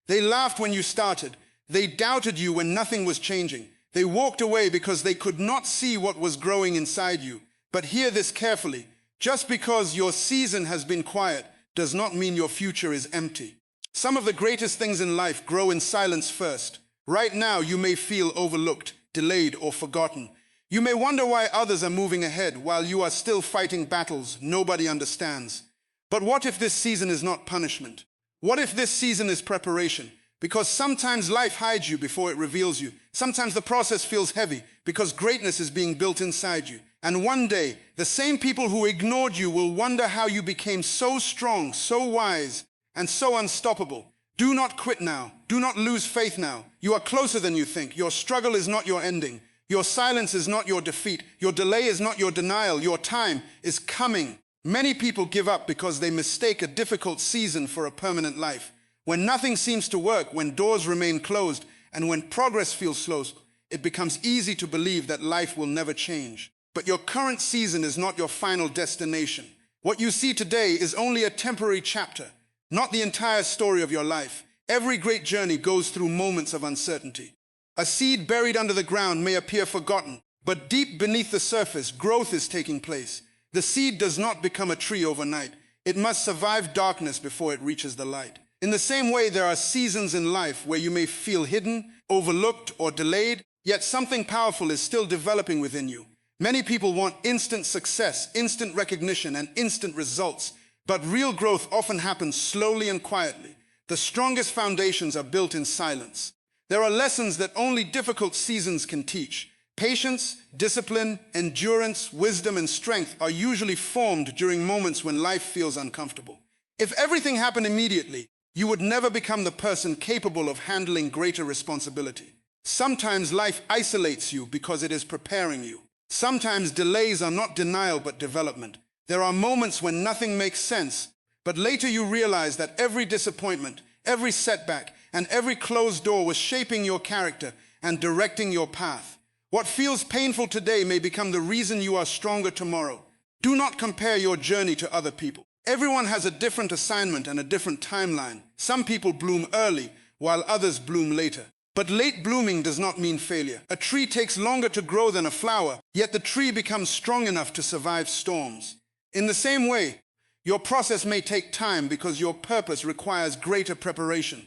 They laughed when you started. They doubted you when nothing was changing. They walked away because they could not see what was growing inside you. But hear this carefully. Just because your season has been quiet does not mean your future is empty. Some of the greatest things in life grow in silence first. Right now, you may feel overlooked, delayed, or forgotten. You may wonder why others are moving ahead while you are still fighting battles nobody understands. But what if this season is not punishment? What if this season is preparation? Because sometimes life hides you before it reveals you. Sometimes the process feels heavy because greatness is being built inside you. And one day, the same people who ignored you will wonder how you became so strong, so wise, and so unstoppable. Do not quit now. Do not lose faith now. You are closer than you think. Your struggle is not your ending. Your silence is not your defeat. Your delay is not your denial. Your time is coming. Many people give up because they mistake a difficult season for a permanent life. When nothing seems to work, when doors remain closed, and when progress feels slow, it becomes easy to believe that life will never change. But your current season is not your final destination. What you see today is only a temporary chapter, not the entire story of your life. Every great journey goes through moments of uncertainty. A seed buried under the ground may appear forgotten, but deep beneath the surface, growth is taking place. The seed does not become a tree overnight. It must survive darkness before it reaches the light. In the same way, there are seasons in life where you may feel hidden, overlooked, or delayed, yet something powerful is still developing within you. Many people want instant success, instant recognition, and instant results, but real growth often happens slowly and quietly. The strongest foundations are built in silence. There are lessons that only difficult seasons can teach. Patience, discipline, endurance, wisdom, and strength are usually formed during moments when life feels uncomfortable. If everything happened immediately, you would never become the person capable of handling greater responsibility. Sometimes life isolates you because it is preparing you. Sometimes delays are not denial but development. There are moments when nothing makes sense, but later you realize that every disappointment, every setback, and every closed door was shaping your character and directing your path. What feels painful today may become the reason you are stronger tomorrow. Do not compare your journey to other people. Everyone has a different assignment and a different timeline. Some people bloom early, while others bloom later. But late blooming does not mean failure. A tree takes longer to grow than a flower, yet the tree becomes strong enough to survive storms. In the same way, your process may take time because your purpose requires greater preparation.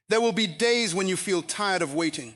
There will be days when you feel tired of waiting.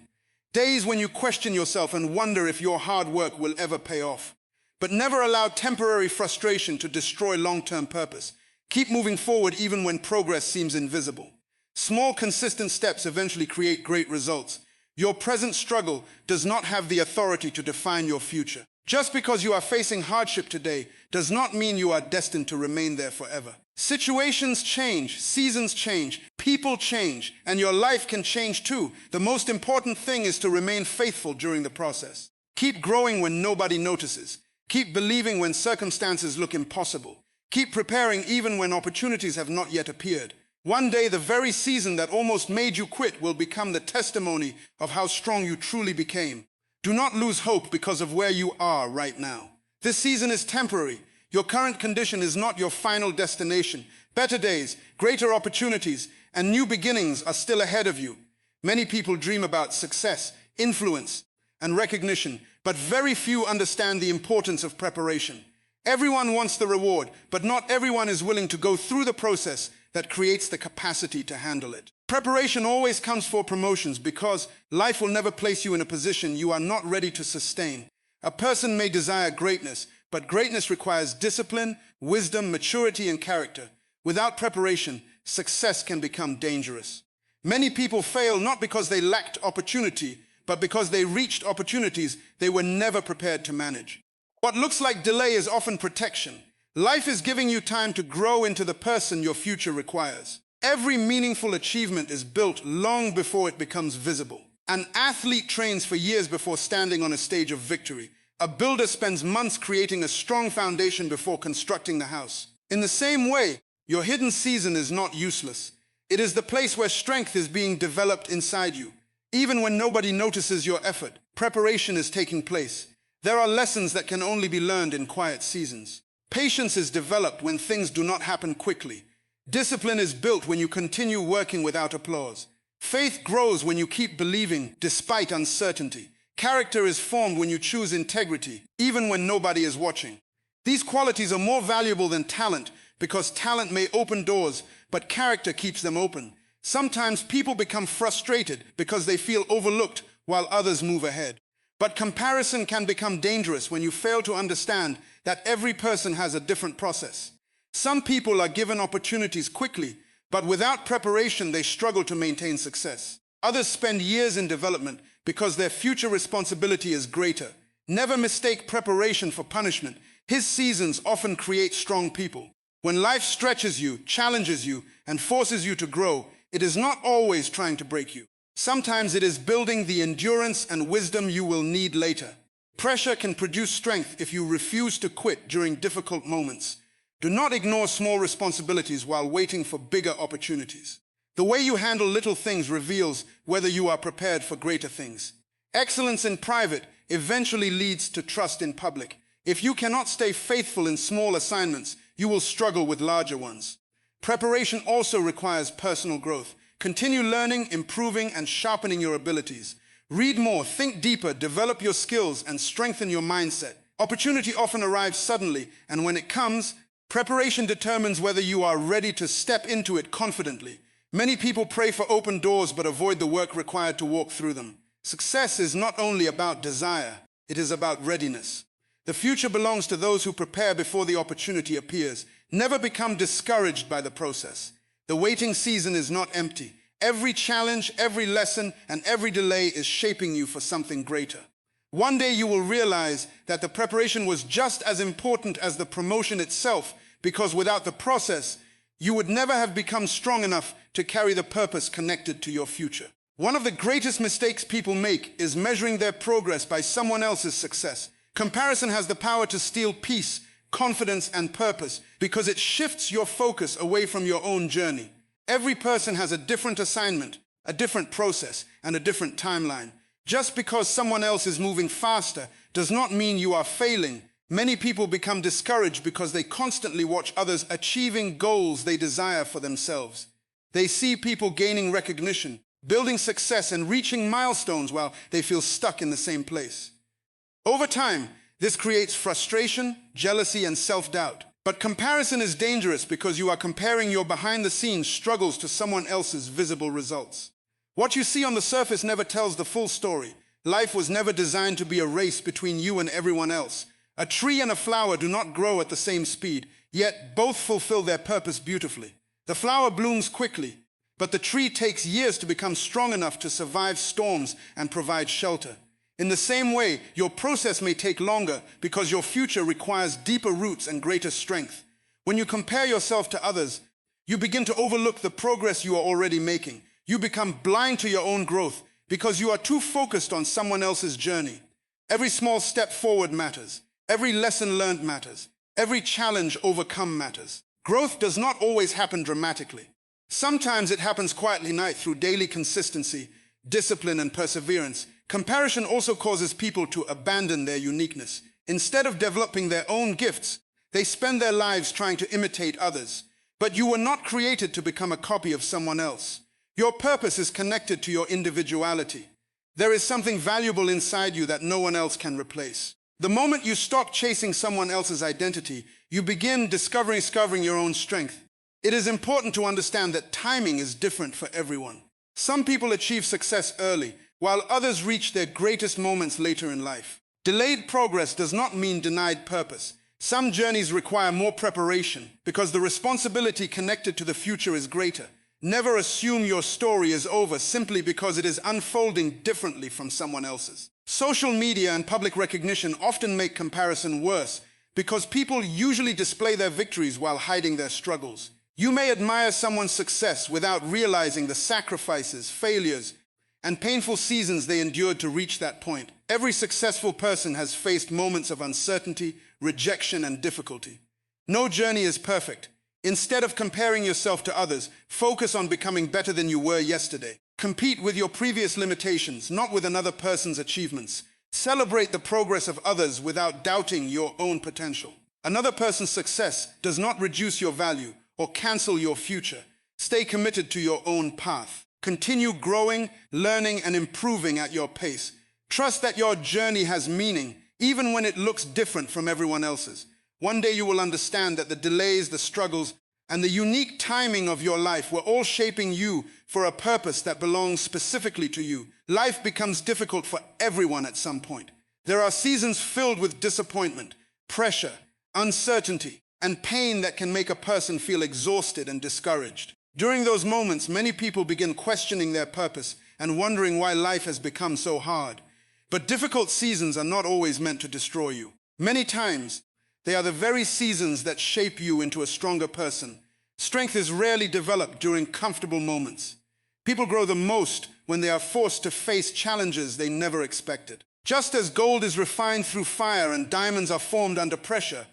Days when you question yourself and wonder if your hard work will ever pay off. But never allow temporary frustration to destroy long-term purpose. Keep moving forward even when progress seems invisible. Small, consistent steps eventually create great results. Your present struggle does not have the authority to define your future. Just because you are facing hardship today does not mean you are destined to remain there forever. Situations change, seasons change, people change, and your life can change too. The most important thing is to remain faithful during the process. Keep growing when nobody notices. Keep believing when circumstances look impossible. Keep preparing even when opportunities have not yet appeared. One day, the very season that almost made you quit will become the testimony of how strong you truly became. Do not lose hope because of where you are right now. This season is temporary. Your current condition is not your final destination. Better days, greater opportunities, and new beginnings are still ahead of you. Many people dream about success, influence, and recognition, but very few understand the importance of preparation. Everyone wants the reward, but not everyone is willing to go through the process that creates the capacity to handle it. Preparation always comes for promotions because life will never place you in a position you are not ready to sustain. A person may desire greatness, but greatness requires discipline, wisdom, maturity, and character. Without preparation, success can become dangerous. Many people fail not because they lacked opportunity, but because they reached opportunities they were never prepared to manage. What looks like delay is often protection. Life is giving you time to grow into the person your future requires. Every meaningful achievement is built long before it becomes visible. An athlete trains for years before standing on a stage of victory. A builder spends months creating a strong foundation before constructing the house. In the same way, your hidden season is not useless. It is the place where strength is being developed inside you. Even when nobody notices your effort, preparation is taking place. There are lessons that can only be learned in quiet seasons. Patience is developed when things do not happen quickly. Discipline is built when you continue working without applause. Faith grows when you keep believing despite uncertainty. Character is formed when you choose integrity, even when nobody is watching. These qualities are more valuable than talent because talent may open doors, but character keeps them open. Sometimes people become frustrated because they feel overlooked while others move ahead. But comparison can become dangerous when you fail to understand that every person has a different process. Some people are given opportunities quickly, but without preparation, they struggle to maintain success. Others spend years in development because their future responsibility is greater. Never mistake preparation for punishment. His seasons often create strong people. When life stretches you, challenges you, and forces you to grow, it is not always trying to break you. Sometimes it is building the endurance and wisdom you will need later. Pressure can produce strength if you refuse to quit during difficult moments. Do not ignore small responsibilities while waiting for bigger opportunities. The way you handle little things reveals whether you are prepared for greater things. Excellence in private eventually leads to trust in public. If you cannot stay faithful in small assignments, you will struggle with larger ones. Preparation also requires personal growth. Continue learning, improving, and sharpening your abilities. Read more, think deeper, develop your skills, and strengthen your mindset. Opportunity often arrives suddenly, and when it comes, preparation determines whether you are ready to step into it confidently. Many people pray for open doors but avoid the work required to walk through them. Success is not only about desire, it is about readiness. The future belongs to those who prepare before the opportunity appears. Never become discouraged by the process. The waiting season is not empty. Every challenge, every lesson, and every delay is shaping you for something greater. One day you will realize that the preparation was just as important as the promotion itself, because without the process, you would never have become strong enough to carry the purpose connected to your future. One of the greatest mistakes people make is measuring their progress by someone else's success. Comparison has the power to steal peace, confidence, and purpose because it shifts your focus away from your own journey. Every person has a different assignment, a different process, and a different timeline. Just because someone else is moving faster does not mean you are failing. Many people become discouraged because they constantly watch others achieving goals they desire for themselves. They see people gaining recognition, building success, and reaching milestones while they feel stuck in the same place. Over time, this creates frustration, jealousy, and self-doubt. But comparison is dangerous because you are comparing your behind-the-scenes struggles to someone else's visible results. What you see on the surface never tells the full story. Life was never designed to be a race between you and everyone else. A tree and a flower do not grow at the same speed, yet both fulfill their purpose beautifully. The flower blooms quickly, but the tree takes years to become strong enough to survive storms and provide shelter. In the same way, your process may take longer because your future requires deeper roots and greater strength. When you compare yourself to others, you begin to overlook the progress you are already making. You become blind to your own growth because you are too focused on someone else's journey. Every small step forward matters. Every lesson learned matters. Every challenge overcome matters. Growth does not always happen dramatically. Sometimes it happens quietly through daily consistency, discipline, and perseverance. Comparison also causes people to abandon their uniqueness. Instead of developing their own gifts, they spend their lives trying to imitate others. But you were not created to become a copy of someone else. Your purpose is connected to your individuality. There is something valuable inside you that no one else can replace. The moment you stop chasing someone else's identity, you begin discovering your own strength. It is important to understand that timing is different for everyone. Some people achieve success early, while others reach their greatest moments later in life. Delayed progress does not mean denied purpose. Some journeys require more preparation because the responsibility connected to the future is greater. Never assume your story is over simply because it is unfolding differently from someone else's. Social media and public recognition often make comparison worse because people usually display their victories while hiding their struggles. You may admire someone's success without realizing the sacrifices, failures, and painful seasons they endured to reach that point. Every successful person has faced moments of uncertainty, rejection, and difficulty. No journey is perfect. Instead of comparing yourself to others, focus on becoming better than you were yesterday. Compete with your previous limitations, not with another person's achievements. Celebrate the progress of others without doubting your own potential. Another person's success does not reduce your value or cancel your future. Stay committed to your own path. Continue growing, learning, and improving at your pace. Trust that your journey has meaning, even when it looks different from everyone else's. One day you will understand that the delays, the struggles, and the unique timing of your life were all shaping you for a purpose that belongs specifically to you. Life becomes difficult for everyone at some point. There are seasons filled with disappointment, pressure, uncertainty, and pain that can make a person feel exhausted and discouraged. During those moments, many people begin questioning their purpose and wondering why life has become so hard. But difficult seasons are not always meant to destroy you. Many times, they are the very seasons that shape you into a stronger person. Strength is rarely developed during comfortable moments. People grow the most when they are forced to face challenges they never expected. Just as gold is refined through fire and diamonds are formed under pressure,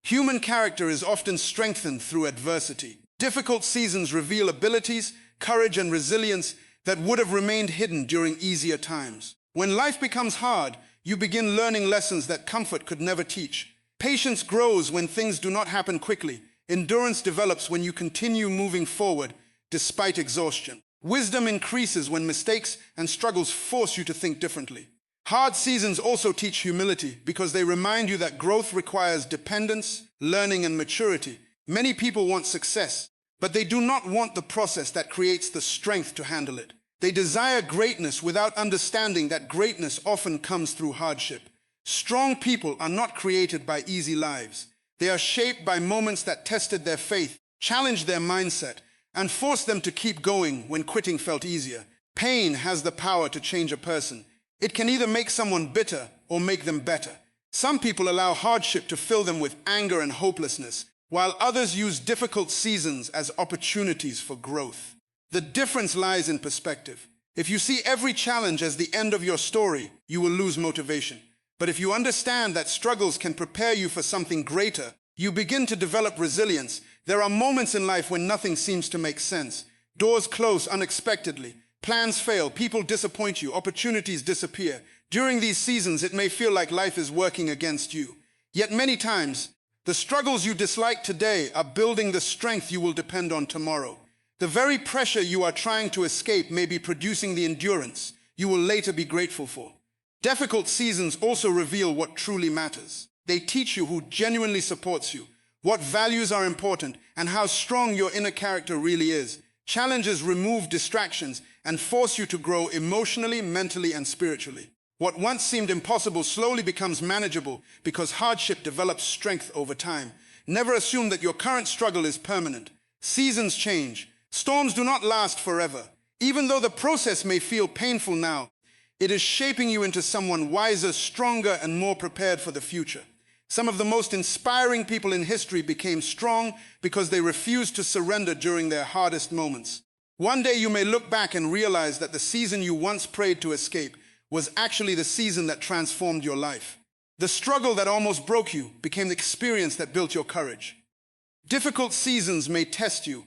human character is often strengthened through adversity. Difficult seasons reveal abilities, courage, and resilience that would have remained hidden during easier times. When life becomes hard, you begin learning lessons that comfort could never teach. Patience grows when things do not happen quickly. Endurance develops when you continue moving forward despite exhaustion. Wisdom increases when mistakes and struggles force you to think differently. Hard seasons also teach humility because they remind you that growth requires dependence, learning, and maturity. Many people want success, but they do not want the process that creates the strength to handle it. They desire greatness without understanding that greatness often comes through hardship. Strong people are not created by easy lives. They are shaped by moments that tested their faith, challenged their mindset, and forced them to keep going when quitting felt easier. Pain has the power to change a person. It can either make someone bitter or make them better. Some people allow hardship to fill them with anger and hopelessness, while others use difficult seasons as opportunities for growth. The difference lies in perspective. If you see every challenge as the end of your story, you will lose motivation. But if you understand that struggles can prepare you for something greater, you begin to develop resilience. There are moments in life when nothing seems to make sense. Doors close unexpectedly. Plans fail, people disappoint you, opportunities disappear. During these seasons, it may feel like life is working against you. Yet many times, the struggles you dislike today are building the strength you will depend on tomorrow. The very pressure you are trying to escape may be producing the endurance you will later be grateful for. Difficult seasons also reveal what truly matters. They teach you who genuinely supports you, what values are important, and how strong your inner character really is. Challenges remove distractions and force you to grow emotionally, mentally, and spiritually. What once seemed impossible slowly becomes manageable because hardship develops strength over time. Never assume that your current struggle is permanent. Seasons change. Storms do not last forever. Even though the process may feel painful now, it is shaping you into someone wiser, stronger, and more prepared for the future. Some of the most inspiring people in history became strong because they refused to surrender during their hardest moments. One day you may look back and realize that the season you once prayed to escape was actually the season that transformed your life. The struggle that almost broke you became the experience that built your courage. Difficult seasons may test you,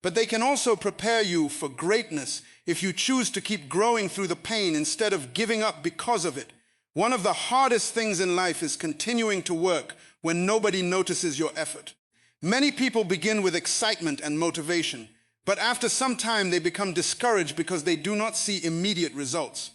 but they can also prepare you for greatness if you choose to keep growing through the pain instead of giving up because of it. One of the hardest things in life is continuing to work when nobody notices your effort. Many people begin with excitement and motivation, but after some time they become discouraged because they do not see immediate results.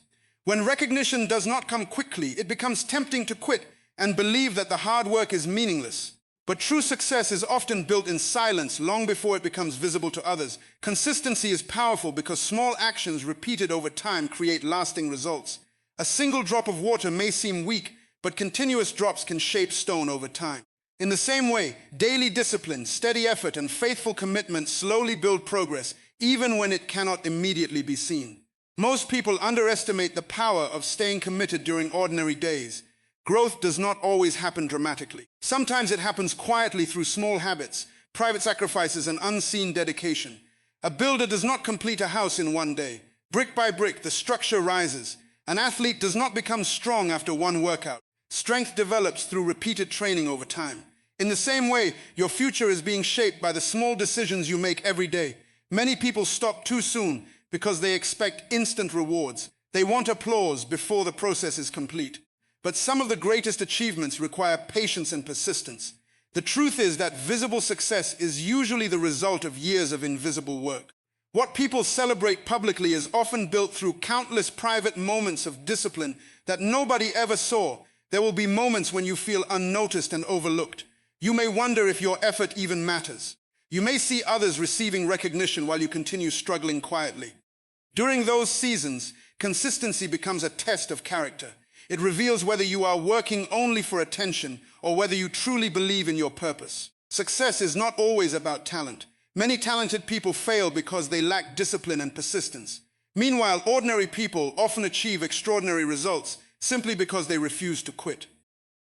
When recognition does not come quickly, it becomes tempting to quit and believe that the hard work is meaningless. But true success is often built in silence long before it becomes visible to others. Consistency is powerful because small actions repeated over time create lasting results. A single drop of water may seem weak, but continuous drops can shape stone over time. In the same way, daily discipline, steady effort, and faithful commitment slowly build progress, even when it cannot immediately be seen. Most people underestimate the power of staying committed during ordinary days. Growth does not always happen dramatically. Sometimes it happens quietly through small habits, private sacrifices, and unseen dedication. A builder does not complete a house in one day. Brick by brick, the structure rises. An athlete does not become strong after one workout. Strength develops through repeated training over time. In the same way, your future is being shaped by the small decisions you make every day. Many people stop too soon because they expect instant rewards. They want applause before the process is complete. But some of the greatest achievements require patience and persistence. The truth is that visible success is usually the result of years of invisible work. What people celebrate publicly is often built through countless private moments of discipline that nobody ever saw. There will be moments when you feel unnoticed and overlooked. You may wonder if your effort even matters. You may see others receiving recognition while you continue struggling quietly. During those seasons, consistency becomes a test of character. It reveals whether you are working only for attention or whether you truly believe in your purpose. Success is not always about talent. Many talented people fail because they lack discipline and persistence. Meanwhile, ordinary people often achieve extraordinary results simply because they refuse to quit.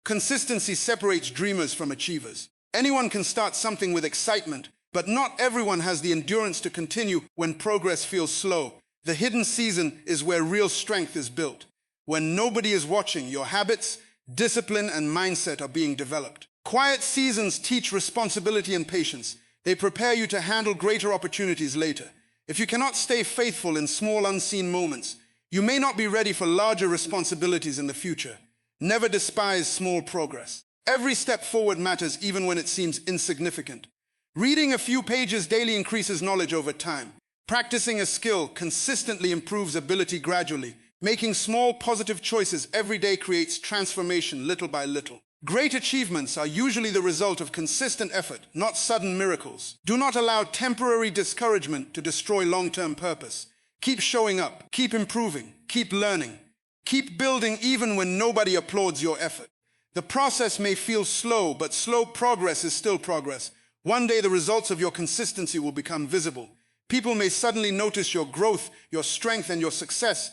Consistency separates dreamers from achievers. Anyone can start something with excitement, but not everyone has the endurance to continue when progress feels slow. The hidden season is where real strength is built. When nobody is watching, your habits, discipline, and mindset are being developed. Quiet seasons teach responsibility and patience. They prepare you to handle greater opportunities later. If you cannot stay faithful in small unseen moments, you may not be ready for larger responsibilities in the future. Never despise small progress. Every step forward matters even when it seems insignificant. Reading a few pages daily increases knowledge over time. Practicing a skill consistently improves ability gradually. Making small positive choices every day creates transformation little by little. Great achievements are usually the result of consistent effort, not sudden miracles. Do not allow temporary discouragement to destroy long-term purpose. Keep showing up, keep improving, keep learning. Keep building even when nobody applauds your effort. The process may feel slow, but slow progress is still progress. One day the results of your consistency will become visible. People may suddenly notice your growth, your strength, and your success,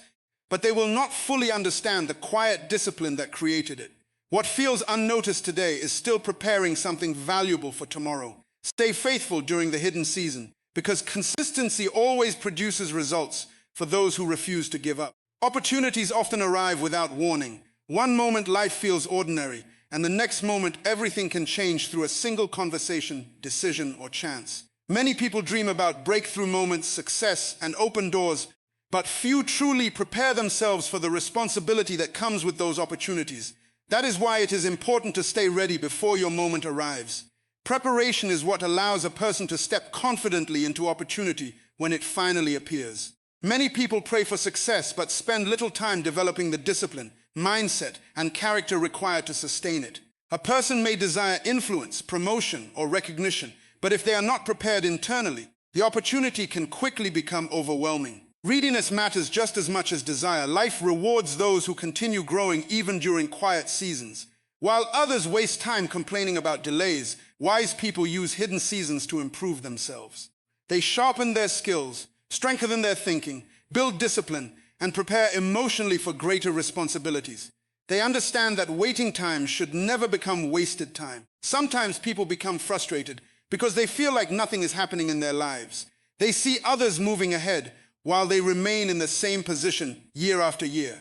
but they will not fully understand the quiet discipline that created it. What feels unnoticed today is still preparing something valuable for tomorrow. Stay faithful during the hidden season, because consistency always produces results for those who refuse to give up. Opportunities often arrive without warning. One moment life feels ordinary, and the next moment everything can change through a single conversation, decision, or chance. Many people dream about breakthrough moments, success, and open doors, but few truly prepare themselves for the responsibility that comes with those opportunities. That is why it is important to stay ready before your moment arrives. Preparation is what allows a person to step confidently into opportunity when it finally appears. Many people pray for success but spend little time developing the discipline, mindset, and character required to sustain it. A person may desire influence, promotion, or recognition, but if they are not prepared internally, the opportunity can quickly become overwhelming. Readiness matters just as much as desire. Life rewards those who continue growing even during quiet seasons. While others waste time complaining about delays, wise people use hidden seasons to improve themselves. They sharpen their skills, strengthen their thinking, build discipline, and prepare emotionally for greater responsibilities. They understand that waiting time should never become wasted time. Sometimes people become frustrated because they feel like nothing is happening in their lives. They see others moving ahead while they remain in the same position year after year.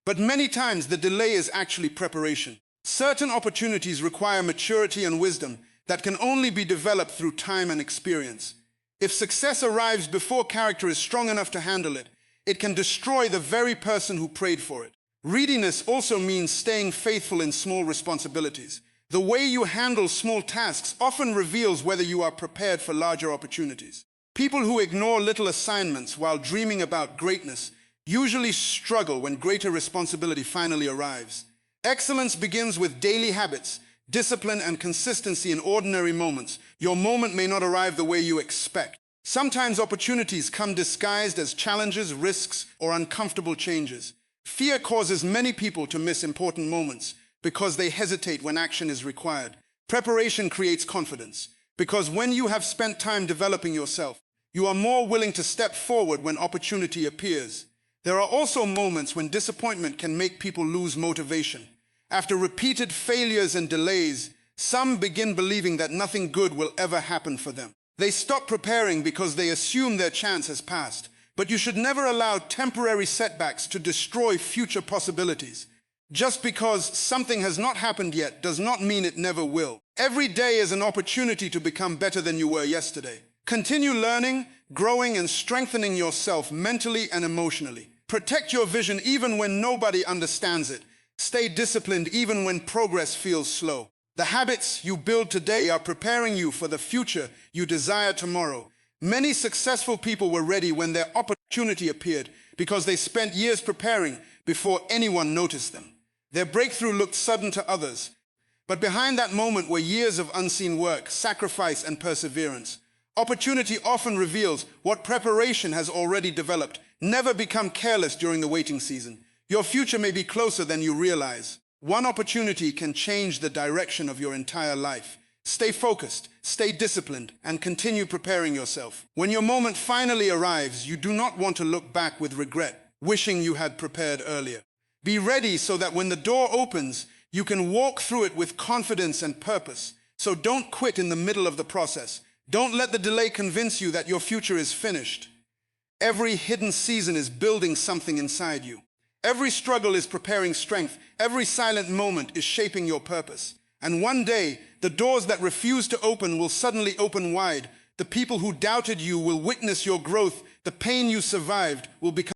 But many times the delay is actually preparation. Certain opportunities require maturity and wisdom that can only be developed through time and experience. If success arrives before character is strong enough to handle it, it can destroy the very person who prayed for it. Readiness also means staying faithful in small responsibilities. The way you handle small tasks often reveals whether you are prepared for larger opportunities. People who ignore little assignments while dreaming about greatness usually struggle when greater responsibility finally arrives. Excellence begins with daily habits, discipline, and consistency in ordinary moments. Your moment may not arrive the way you expect. Sometimes opportunities come disguised as challenges, risks, or uncomfortable changes. Fear causes many people to miss important moments because they hesitate when action is required. Preparation creates confidence, because when you have spent time developing yourself, you are more willing to step forward when opportunity appears. There are also moments when disappointment can make people lose motivation. After repeated failures and delays, some begin believing that nothing good will ever happen for them. They stop preparing because they assume their chance has passed. But you should never allow temporary setbacks to destroy future possibilities. Just because something has not happened yet does not mean it never will. Every day is an opportunity to become better than you were yesterday. Continue learning, growing, and strengthening yourself mentally and emotionally. Protect your vision even when nobody understands it. Stay disciplined even when progress feels slow. The habits you build today are preparing you for the future you desire tomorrow. Many successful people were ready when their opportunity appeared because they spent years preparing before anyone noticed them. Their breakthrough looked sudden to others, but behind that moment were years of unseen work, sacrifice, and perseverance. Opportunity often reveals what preparation has already developed. Never become careless during the waiting season. Your future may be closer than you realize. One opportunity can change the direction of your entire life. Stay focused, stay disciplined, and continue preparing yourself. When your moment finally arrives, you do not want to look back with regret, wishing you had prepared earlier. Be ready so that when the door opens, you can walk through it with confidence and purpose. So don't quit in the middle of the process. Don't let the delay convince you that your future is finished. Every hidden season is building something inside you. Every struggle is preparing strength. Every silent moment is shaping your purpose. And one day, the doors that refuse to open will suddenly open wide. The people who doubted you will witness your growth. The pain you survived will become